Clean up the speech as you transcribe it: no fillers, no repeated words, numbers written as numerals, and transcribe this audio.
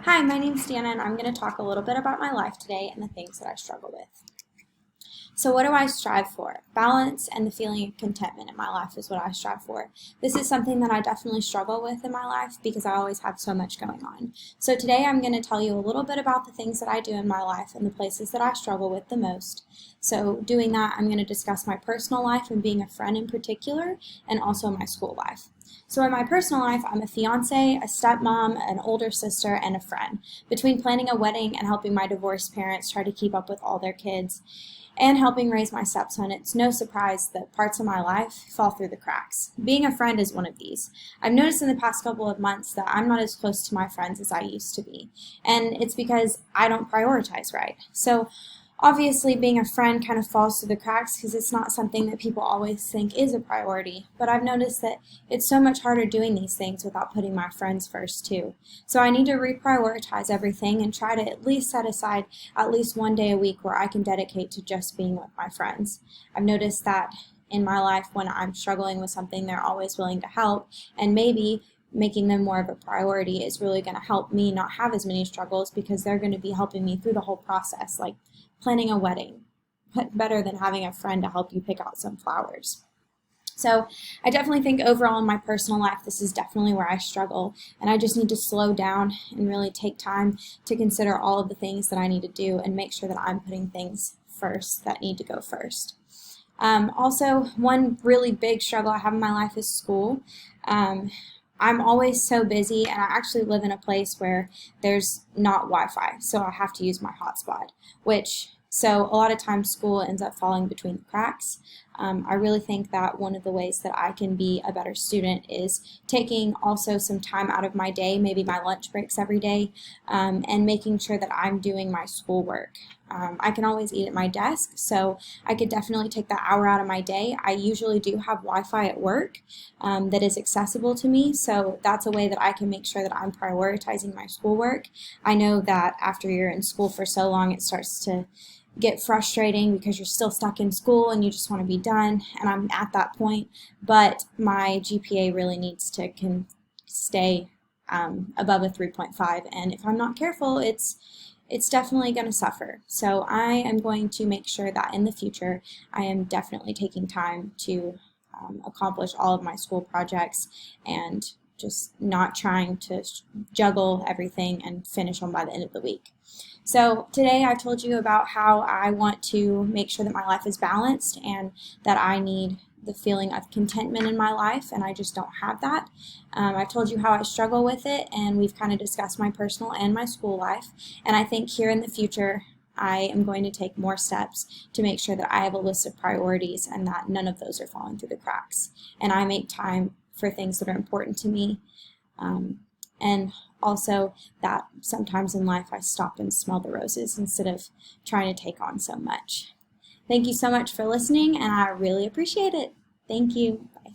Hi, my name's Deanna, and I'm going to talk a little bit about my life today and the things that I struggle with. So, what do I strive for? Balance and the feeling of contentment in my life is what I strive for. This is something that I definitely struggle with in my life because I always have so much going on. So, today I'm going to tell you a little bit about the things that I do in my life and the places that I struggle with the most. So, doing that, I'm going to discuss my personal life and being a friend in particular, and also my school life. So in my personal life, I'm a fiance, a stepmom, an older sister, and a friend. Between planning a wedding and helping my divorced parents try to keep up with all their kids, and helping raise my stepson, it's no surprise that parts of my life fall through the cracks. Being a friend is one of these. I've noticed in the past couple of months that I'm not as close to my friends as I used to be, and it's because I don't prioritize right. So obviously, being a friend kind of falls through the cracks because it's not something that people always think is a priority. But I've noticed that it's so much harder doing these things without putting my friends first, too. So I need to reprioritize everything and try to at least set aside at least one day a week where I can dedicate to just being with my friends. I've noticed that in my life when I'm struggling with something, they're always willing to help, and maybe making them more of a priority is really going to help me not have as many struggles because they're going to be helping me through the whole process, like planning a wedding. But better than having a friend to help you pick out some flowers. So I definitely think overall in my personal life, this is definitely where I struggle, and I just need to slow down and really take time to consider all of the things that I need to do and make sure that I'm putting things first that need to go first. Also, one really big struggle I have in my life is school. I'm always so busy, and I actually live in a place where there's not Wi-Fi, so I have to use my hotspot, so a lot of times school ends up falling between the cracks. I really think that one of the ways that I can be a better student is taking also some time out of my day, maybe my lunch breaks every day, and making sure that I'm doing my schoolwork. I can always eat at my desk, so I could definitely take that hour out of my day. I usually do have Wi-Fi at work that is accessible to me, so that's a way that I can make sure that I'm prioritizing my schoolwork. I know that after you're in school for so long, it starts to get frustrating because you're still stuck in school and you just want to be done, and I'm at that point, but my GPA really needs to stay above a 3.5, and if I'm not careful, it's definitely going to suffer. So I am going to make sure that in the future I am definitely taking time to accomplish all of my school projects and just not trying to juggle everything and finish them by the end of the week. So today I told you about how I want to make sure that my life is balanced and that I need the feeling of contentment in my life, and I just don't have that. I've told you how I struggle with it, and we've kind of discussed my personal and my school life, and I think here in the future I am going to take more steps to make sure that I have a list of priorities and that none of those are falling through the cracks, and I make time for things that are important to me, and also that sometimes in life I stop and smell the roses instead of trying to take on so much. Thank you so much for listening, and I really appreciate it. Thank you. Bye.